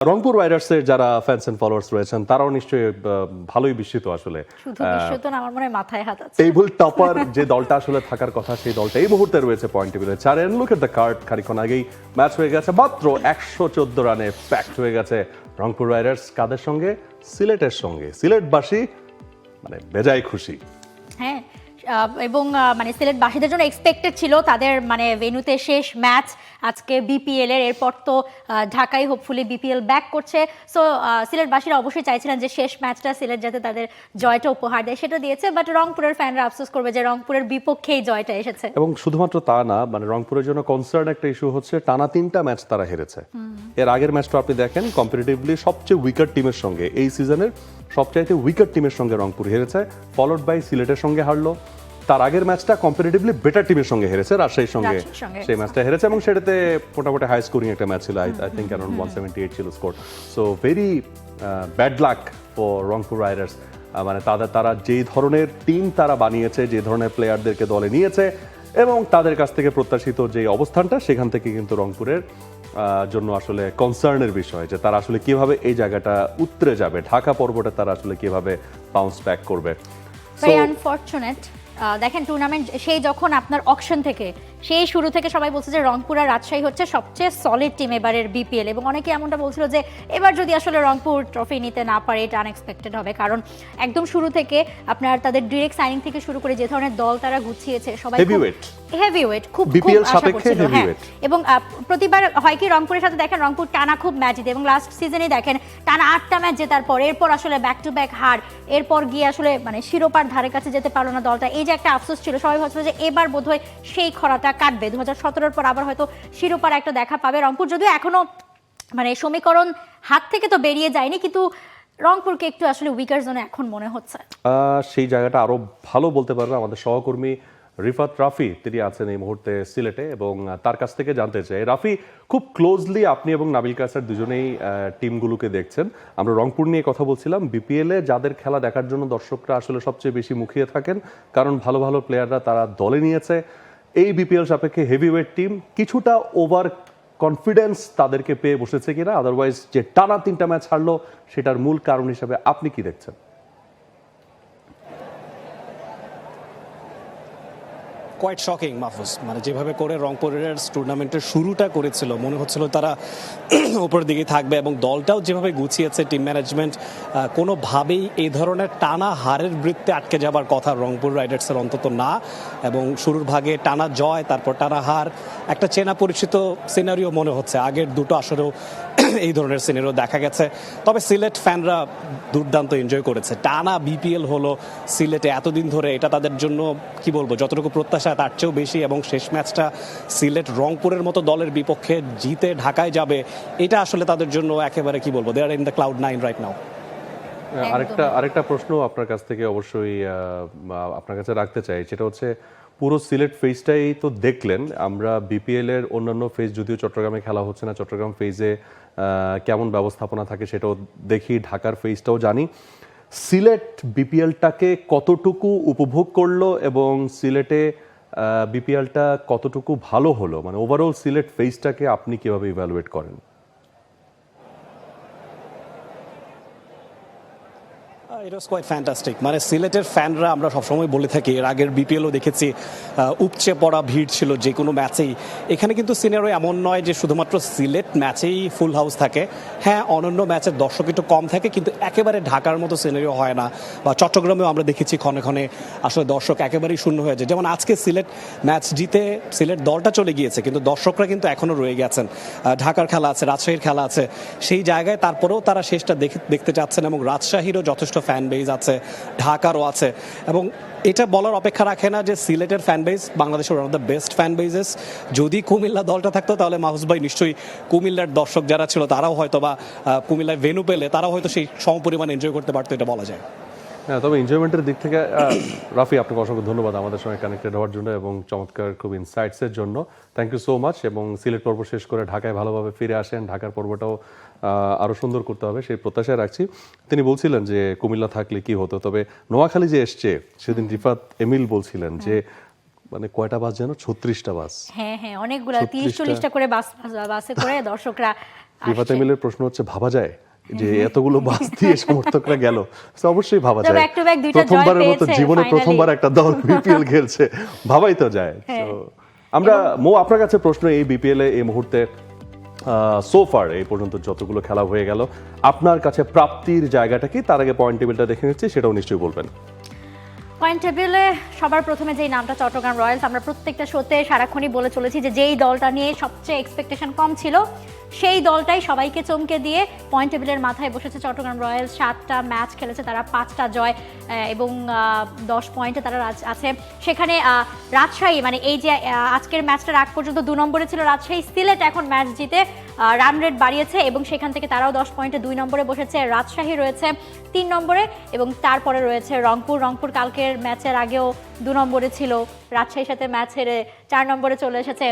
রংপুর রাইডার্সের যারা fans and followers রয়েছেন তারাও নিশ্চয়ই ভালোই বিস্মিত আসলে। শুধু বিস্মিত না, আমার মনে হয় মাথায় হাত আছে। টেবিল টপার যে দলটা আসলে থাকার কথা সেই দলটা এই মুহূর্তে রয়েছে পয়েন্ট টেবিলে 4 and look at the card. খানিকক্ষণ আগেই ম্যাচ হয়ে গেছে, মাত্র 114 রানে ফ্যাক্ট হয়ে গেছে রংপুর রাইডার্স কাদের সঙ্গে? সিলেটের সঙ্গে। সিলেটবাসী মানে বেজায় খুশি। হ্যাঁ, এবং মানে সিলেটবাসীদের জন্য এক্সপেক্টেড ছিল তাদের মানে ভেন্যুতে শেষ ম্যাচ আজকে বিপিএল এর। এরপর তো ঢাকায় হোপফুলি বিপিএল ব্যাক করছে। সো সিলেটবাসীরা অবশ্যই চাইছিলেন যে শেষ ম্যাচটা সিলেট যাতে তাদের জয়টা উপহার দেয়, সেটা দিয়েছে। বাট রংপুরের ফ্যানরা আফসোস করবে যে রংপুরের বিপক্ষেই জয়টা এসেছে। এবং শুধুমাত্র তা না, মানে রংপুরের জন্য কনসার্ন একটা ইস্যু হচ্ছে টানা 3টা ম্যাচ তারা হেরেছে। এর আগের ম্যাচটা আপনি দেখেন, কম্পিটিটিভলি সবচেয়ে উইকার টিমের সঙ্গে, এই সিজনের সবচাইতে উইকার টিমের সঙ্গে রংপুর হেরেছে, ফলোড বাই সিলেটের সঙ্গে হারলো। তার আগের ম্যাচটা কম্পিটিটিভলি বেটার টিমের সঙ্গে হেরেছে, রাজশাহীর সঙ্গে সেই ম্যাচটা হেরেছে, এবং সেটাতে মোটামুটি হাই স্কোরিং একটা ম্যাচ ছিল। আই থিঙ্ক অ্যারাউন্ড 178 ছিল score. So very bad luck for Rangpur Riders. মানে তারা যেই ধরনের টিম তারা বানিয়েছে, যে ধরনের প্লেয়ারদেরকে দলে নিয়েছে এবং তাদের কাছ থেকে প্রত্যাশিত যে অবস্থানটা, সেখান থেকে কিন্তু রংপুরের জন্য আসলে কনসার্নের বিষয় যে তারা আসলে কিভাবে এই জায়গাটা উতরে যাবে, ঢাকা পর্বটা তারা আসলে কিভাবে বাউন্স ব্যাক করবে। Very unfortunate. দেখেন, টুর্নামেন্ট সেই যখন আপনার অকশন থেকে সেই শুরু থেকে সবাই বলছে যে রংপুর আর রাজশাহী হচ্ছে সবচেয়ে সলিড টিম এবারের বিপিএল, এবং অনেকে এমনটা বলছিল যে এবার যদি আসলে রংপুর ট্রফি নিতে না পারে এটা আনএক্সপেক্টেড হবে। কারণ একদম শুরু থেকে আপনার তাদের ডিরেক্ট সাইনিং থেকে শুরু করে যে ধরনের দল তারা গুছিয়েছে, সবাই হেভিওয়েট খুব আশা করছিল। হ্যাঁ, এবং প্রতিবার হয় কি রংপুরের সাথে দেখেন রংপুর টানা খুব ম্যাচ জিতে, এবং লাস্ট সিজনে দেখেন টানা 8টা ম্যাচ জেতার পর এরপর আসলে ব্যাক টু ব্যাক হার, এরপর গিয়ে আসলে মানে শিরোপার ধারে কাছে যেতে পারলো না দলটা। এই যে একটা আফসোস ছিল, সবাই ভাবছিল যে এবার বোধহয় সেই খরাটা কাটবে, 2017-এর পর আবার হয়তো শিরোপার একটা দেখা পাবে রংপুর। যদিও এখনো মানে সমীকরণ হাত থেকে তো বেরিয়ে যায়নি, কিন্তু রংপুরকে একটু আসলে উইকার জোনে এখন মনে হচ্ছে। সেই জায়গাটা আরো ভালো বলতে পারবে আমাদের সহকর্মী রিফাত রাফি। তিনি আছেন এই মুহূর্তে সিলেটে, এবং তার কাছ থেকে জানতে চাই, রাফি, খুব ক্লোজলি আপনি এবং নাবিল কাসার দুজনেই টিমগুলোকে দেখছেন। আমরা রংপুর নিয়ে কথা বলছিলাম। বিপিএল এ যাদের খেলা দেখার জন্য দর্শকরা আসলে সবচেয়ে বেশি মুখিয়ে থাকেন, কারণ ভালো ভালো প্লেয়াররা তারা দলে নিয়েছে। এই বিপিএল সাপেক্ষে হেভিওয়েট টিম কিছুটা ওভার কনফিডেন্স তাদেরকে পেয়ে বসেছে কিনা, আদারওয়াইজ যে টানা 3টা ম্যাচ হারলো সেটার মূল কারণ হিসেবে আপনি কি দেখছেন? কোয়াইট শকিং মাহফুজ, মানে যেভাবে করে রংপুর রাইডার্স টুর্নামেন্টের শুরুটা করেছিল মনে হচ্ছিল তারা উপরের দিকে থাকবে, এবং দলটাও যেভাবে গুছিয়েছে টিম ম্যানেজমেন্ট, কোনোভাবেই এই ধরনের টানা হারের বৃত্তে আটকে যাবার কথা রংপুর রাইডার্সের অন্তত না। এবং শুরুর ভাগে টানা জয়, তারপর টানা হার, একটা চেনা পরিচিত সিনারিও মনে হচ্ছে। আগের দুটো আসরেও এই ধরনের সিনারিও দেখা গেছে। তবে সিলেট ফ্যানরা দুর্দান্ত এনজয় করেছে। টানা বিপিএল হলো সিলেটে এতদিন ধরে, এটা তাদের জন্য কি বলবো, যতটুকু প্রত্যাশা তার চেয়েও বেশি। এবং শেষ ম্যাচটা সিলেট রংপুরের মতো দলের বিপক্ষে জিতে ঢাকায় যাবে, এটা আসলে তাদের জন্য একেবারে কি বলবো, they are in the cloud 9 right now. আরেকটা প্রশ্ন আপনার কাছ থেকে অবশ্যই আপনার কাছে রাখতে চাই, সেটা হচ্ছে পুরো সিলেট ফেজটাই তো দেখলেন। আমরা বিপিএল এর অন্যান্য ফেজ, যদিও চট্টগ্রামে খেলা হচ্ছে না, চট্টগ্রাম ফেজে কেমন ব্যবস্থাপনা থাকে সেটাও দেখি, ঢাকার ফেজটাও জানি। সিলেট বিপিএলটাকে কতটুকু উপভোগ করলো এবং সিলেটে বিপিএলটা কতটুকু ভালো হলো, মানে ওভারঅল সিলেট ফেজটাকে আপনি কিভাবে ইভ্যালুয়েট করেন? ইট ওয়াজ কোয়াইট ফ্যান্টাস্টিক। মানে সিলেটের ফ্যানরা, আমরা সবসময় বলে থাকি, এর আগের বিপিএলও দেখেছি উপচে পড়া ভিড় ছিল যে কোনো ম্যাচেই। এখানে কিন্তু সিনারিও এমন নয় যে শুধুমাত্র সিলেট ম্যাচেই ফুল হাউস থাকে। হ্যাঁ, অন্যান্য ম্যাচের দর্শক একটু কম থাকে, কিন্তু একেবারে ঢাকার মতো সিনারিও হয় না। বা চট্টগ্রামেও আমরা দেখেছি ক্ষণে ক্ষণে আসলে দর্শক একেবারেই শূন্য হয়ে যায়। যেমন আজকে সিলেট ম্যাচ জিতে সিলেট দলটা চলে গিয়েছে, কিন্তু দর্শকরা কিন্তু এখনও রয়ে গেছেন। ঢাকার খেলা আছে, রাজশাহীর খেলা আছে, সেই জায়গায় তারপরেও তারা শেষটা দেখতে চাচ্ছেন। এবং রাজশাহীরও যথেষ্ট ফ্যান বেজ আছে, ঢাকারও আছে। এবং এটা বলার অপেক্ষা রাখে না যে সিলেটের ফ্যান বেজ বাংলাদেশের one of the best fan bases. যদি কুমিল্লা দলটা থাকতো তাহলে মাহফুজ ভাই নিশ্চয়ই কুমিল্লার দর্শক যারা ছিল তারাও হয়তো, বা কুমিল্লায় ভেন্যু পেলে তারাও হয়তো সেই সমপরিমাণ এনজয় করতে পারতো, এটা বলা যায়। হ্যাঁ, তবে এনজয়মেন্টের দিক থেকে রাফি, আপনাকে অসংখ্য ধন্যবাদ আমাদের সঙ্গে কানেক্টেড হওয়ার জন্য এবং চমৎকার খুব ইনসাইটসের জন্য। Thank you so much. এবং সিলেট পর্ব শেষ করে ঢাকায় ভালোভাবে ফিরে আসেন, ঢাকার পর্বটাও আরও সুন্দর করতে হবে সেই প্রত্যাশায় রাখছি। তিনি বলছিলেন যে কুমিল্লা থাকলে কি হতো, তবে নোয়াখালী যে এসছে সেদিন রিফাত এমিল বলছিলেন যে মানে কয়টা বাস যেন, 36টা বাস। হ্যাঁ, অনেকগুলা 30-40টা করে বাসে করে দর্শকরা রিফাত এমিলের প্রশ্ন হচ্ছে ভাবা যায় যে এতগুলো বাস দিয়ে সমর্থকরা গেল, তো অবশ্যই ভাবা যায়। back to back দুইটা জয় প্রথমবারের মতো পেয়েছে জীবনে finally। প্রথমবার একটা দল বিপিএল খেলছে, ভাবাই তো যায়। তো আমরা আপনার কাছে প্রশ্ন, এই বিপিএল এ এই মুহূর্তে সো ফার এই পর্যন্ত যতগুলো খেলা হয়ে গেল, আপনার কাছে প্রাপ্তির জায়গাটা কি? তার আগে পয়েন্ট টেবিলটা দেখে নিচ্ছি, সেটাও নিশ্চয়ই বলবেন। পয়েন্ট টেবিলে সবার প্রথমে যেই নামটা চট্টগ্রাম রয়্যালস, আমরা প্রত্যেকটা শোতে সারাক্ষণই বলে চলেছি যে যেই দলটা নিয়ে সবচেয়ে এক্সপেকটেশন কম ছিল সেই দলটাই সবাইকে চমকে দিয়ে পয়েন্ট টেবিলের মাথায় বসেছে চট্টগ্রাম রয়্যালস। 7টা ম্যাচ খেলেছে তারা, 5টা জয় এবং 10 পয়েন্টে তারা আছে। সেখানে রাজশাহী, মানে এই যে আজকের ম্যাচটার আগ পর্যন্ত 2 নম্বরে ছিল রাজশাহী, সিলেট এখন ম্যাচ জিতে রান রেট বাড়িয়েছে এবং সেখান থেকে তারাও 10 পয়েন্টে 2 নম্বরে বসেছে। রাজশাহী রয়েছে 3 নম্বরে এবং তারপরে রয়েছে রংপুর কালকের ম্যাচের আগেও 2 নম্বরে ছিল, রাজশাহীর সাথে ম্যাচ হেরে 4 নম্বরে চলে এসেছে।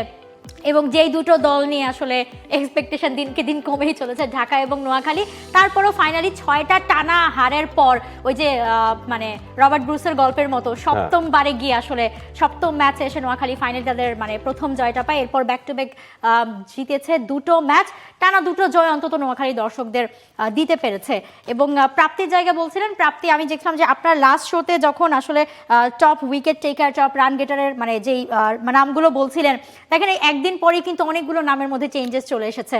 এবং যেই দুটো দল নিয়ে আসলে এক্সপেকটেশন দিনকে দিন কমেই চলেছে, ঢাকা এবং নোয়াখালী, তারপরও ফাইনালি 6টা টানা হারের পর ওই যে মানে রবার্ট ব্রুসের গল্পের মতো সপ্তমবারে গিয়ে আসলে সপ্তম ম্যাচে এসে নোয়াখালী ফাইনাল তাদের মানে প্রথম জয়টা পায়। এরপর ব্যাক টু ব্যাক জিতেছে 2টো ম্যাচ, টানা 2টো জয় অন্তত নোয়াখালী দর্শকদের দিতে পেরেছে। এবং প্রাপ্তির জায়গা বলছিলেন, প্রাপ্তি আমি দেখলাম যে আপনার লাস্ট শোতে যখন আসলে top wicket taker, top run গেটারের মানে যেই নামগুলো বলছিলেন, দেখেন এই একদিন পরেই কিন্তু অনেকগুলো নামের মধ্যে চেঞ্জেস চলে এসেছে।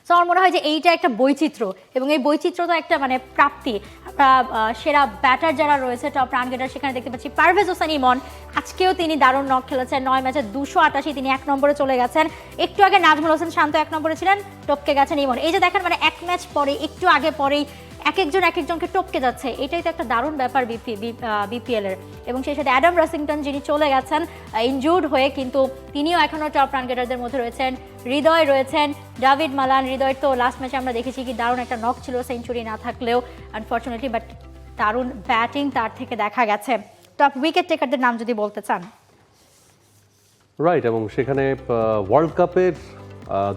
সো আমার মনে হয় যে এইটা একটা বৈচিত্র্য এবং এই বৈচিত্র্যটা একটা মানে প্রাপ্তি। আমরা সেরা ব্যাটার যারা রয়েছে টপ রান গেটার, সেখানে দেখতে পাচ্ছি পারভেজ হোসেন ইমন, আজকেও তিনি দারুণ নক খেলেছেন, 9 ম্যাচে 288, তিনি 1 নম্বরে চলে গেছেন। একটু আগে নাজমুল হোসেন শান্ত 1 নম্বরে ছিলেন, টপকে গেছেন ইমন। এই যে দেখেন মানে এক ম্যাচ পরে একটু আগে পরেই এক একজনকে টপকে যাচ্ছে, এটাই তো একটা দারুণ ব্যাপার বিপিএল এর। এবং সেই সাথে অ্যাডাম রাসিংটন যিনি চলে গেছেন ইনজুর্ড হয়ে, কিন্তু তিনিও এখনও টপ রান গেটারদের মধ্যে রয়েছেন। হৃদয় রয়েছেন, ডেভিড মালান। হৃদয় তো লাস্ট ম্যাচে আমরা দেখেছি কি দারুণ একটা নক ছিল, সেঞ্চুরি না থাকলেও আনফর্চুনেটলি, বাট দারুণ ব্যাটিং তার থেকে দেখা গেছে। টপ উইকেট টেকারদের নাম যদি বলতে চান। রাইট, এবং সেখানে ওয়ার্ল্ড কাপের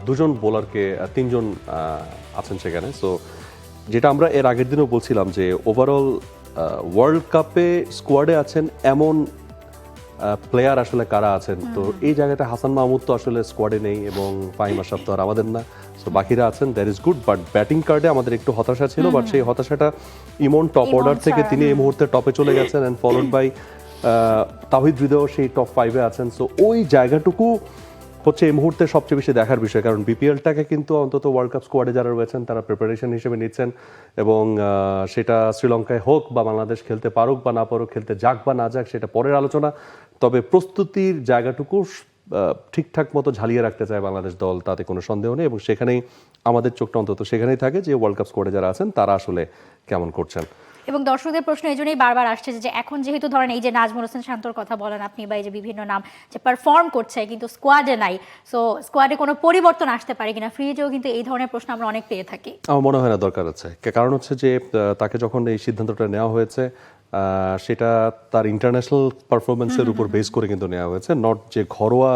2জন বোলারকে 3জন আছেন সেখানে। সো যেটা আমরা এর আগের দিনও বলছিলাম যে ওভারঅল ওয়ার্ল্ড কাপে স্কোয়াডে আছেন এমন প্লেয়ার আসলে কারা আছেন, তো এই জায়গাটা হাসান মাহমুদ তো আসলে স্কোয়াডে নেই এবং ফাহিম আশরাফ তো আর আমাদের না, সো বাকিরা আছেন, that is good. But batting কার্ডে আমাদের একটু হতাশা ছিল, বাট সেই হতাশাটা ইমন টপ অর্ডার থেকে তিনি এই মুহূর্তে টপে চলে গেছেন, and followed by Towhid Hridoy সেই টপ 5-এ আছেন। সো ওই জায়গাটুকু হচ্ছে এই মুহূর্তে সবচেয়ে বেশি দেখার বিষয়, কারণ বিপিএলটাকে কিন্তু অন্তত ওয়ার্ল্ড কাপ স্কোয়াডে যারা রয়েছেন তারা প্রিপারেশন হিসেবে নিচ্ছেন, এবং সেটা শ্রীলঙ্কায় হোক বা বাংলাদেশ খেলতে পারুক বা না পারুক, খেলতে যাক বা না যাক সেটা পরের আলোচনা, তবে প্রস্তুতির জায়গাটুকু ঠিকঠাক মতো ঝালিয়ে রাখতে চায় বাংলাদেশ দল, তাতে কোনো সন্দেহ নেই। এবং সেখানেই আমাদের চোখটা অন্তত সেখানেই থাকে যে ওয়ার্ল্ড কাপ স্কোয়াডে যারা আছেন তারা আসলে কেমন করছেন। এবং দর্শকদের প্রশ্ন এই জন্যই বারবার আসছে যে এখন যেহেতু ধরেন এই যে নাজমুল হোসেন শান্তর কথা বলেন আপনি, বা এই যে বিভিন্ন নাম যে পারফর্ম করছে কিন্তু স্কোয়াডে নাই, সো স্কোয়াডে কোনো পরিবর্তন আসতে পারে কিনা, ফ্রিজেও কিন্তু এই ধরনের প্রশ্ন আমরা অনেক পেয়ে থাকি। আমার মনে হয় না দরকার আছে, কারণ হচ্ছে যে তাকে যখন এই সিদ্ধান্তটা নেওয়া হয়েছে সেটা তার ইন্টারন্যাশনাল পারফরমেন্সের উপর বেস করে কিন্তু নেওয়া হয়েছে, নট যে ঘরোয়া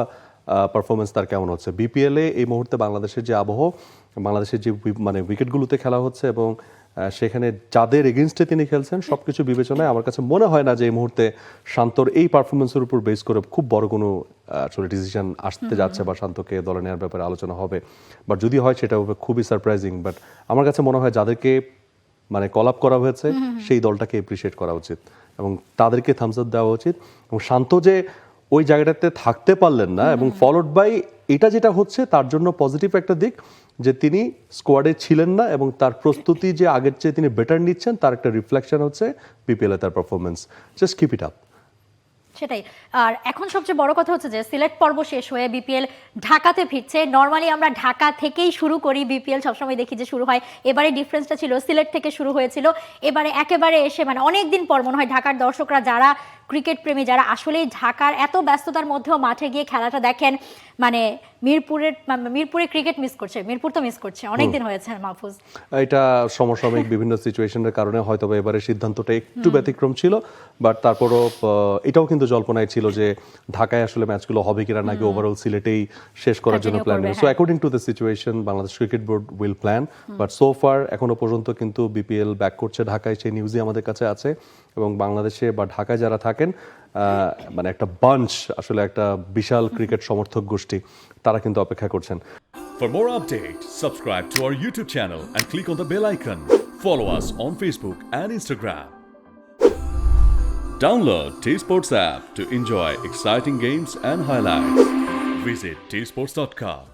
পারফরমেন্স তার কেমন হচ্ছে। বিপিএলে এই মুহূর্তে বাংলাদেশের যে আবহ, বাংলাদেশের যে মানে উইকেটগুলোতে খেলা হচ্ছে এবং সেখানে যাদের এগেনস্টে তিনি খেলছেন সবকিছু বিবেচনায় আমার কাছে মনে হয় না যে এই মুহূর্তে শান্তর এই পারফরমেন্সের উপর বেস করে খুব বড় কোনো আসলে ডিসিশন আসতে যাচ্ছে বা শান্তকে দলে নেওয়ার ব্যাপারে আলোচনা হবে। বাট যদি হয় সেটা হবে খুবই সারপ্রাইজিং। বাট আমার কাছে মনে হয় যাদেরকে মানে কল আপ করা হয়েছে সেই দলটাকে এপ্রিসিয়েট করা উচিত এবং তাদেরকে থামস আপ দেওয়া উচিত। এবং শান্ত যে ওই জায়গাটাতে থাকতে পারলেন না, এবং ফলোড বাই এটা যেটা হচ্ছে তার জন্য পজিটিভ একটা দিক যে তিনি স্কোয়াডে ছিলেন না এবং তার প্রস্তুতি যে আগের চেয়ে তিনি বেটার নিচ্ছেন তার একটা রিফ্লেকশন হচ্ছে বিপিএল এ তার performance. Just keep it up. সেটাই। আর এখন সবচেয়ে বড় কথা হচ্ছে যে সিলেট পর্ব শেষ হয়ে বিপিএল ঢাকাতে ফিরছে। নর্মালি আমরা ঢাকা থেকেই শুরু করি বিপিএল, সবসময় দেখি যে শুরু হয়, এবারে ডিফারেন্সটা ছিল সিলেট থেকে শুরু হয়েছিল, এবারে একেবারে এসে মানে অনেকদিন পর মনে হয় ঢাকার দর্শকরা যারা ক্রিকেট প্রেমী, যারা আসলেই ঢাকার এত ব্যস্ততার মধ্যেও মাঠে গিয়ে খেলাটা দেখেন, মানে মিরপুরে ক্রিকেট মিস করছে, মিরপুর তো মিস করছে, অনেকদিন হয়েছে মাহফুজ। এটা সমসাময়িক বিভিন্ন সিচুয়েশনের কারণে হয়তো এবারে সিদ্ধান্তটা একটু ব্যতিক্রম ছিল, বাট তারপরও এটাও কিন্তু জল্পনায় ছিল যে ঢাকায় আসলে ম্যাচগুলো হবে কিনা, নাকি ওভারঅল সিলেটেই শেষ করার জন্য প্ল্যান হবে। So according to the situation Bangladesh cricket board will plan, but so far এখনো পর্যন্ত কিন্তু বিপিএল ব্যাক করছে ঢাকায়, সেই নিউজই আমাদের কাছে আছে। এবং বাংলাদেশে বা ঢাকায় যারা থাকেন মানে একটা বাঞ্চ, আসলে একটা বিশাল ক্রিকেট সমর্থক গোষ্ঠী, তারা কিন্তু অপেক্ষা করছেন। For more updates, subscribe to our YouTube channel and click on the bell icon. Follow us on Facebook and Instagram. Download T Sports app to enjoy exciting games and highlights. Visit tsports.com.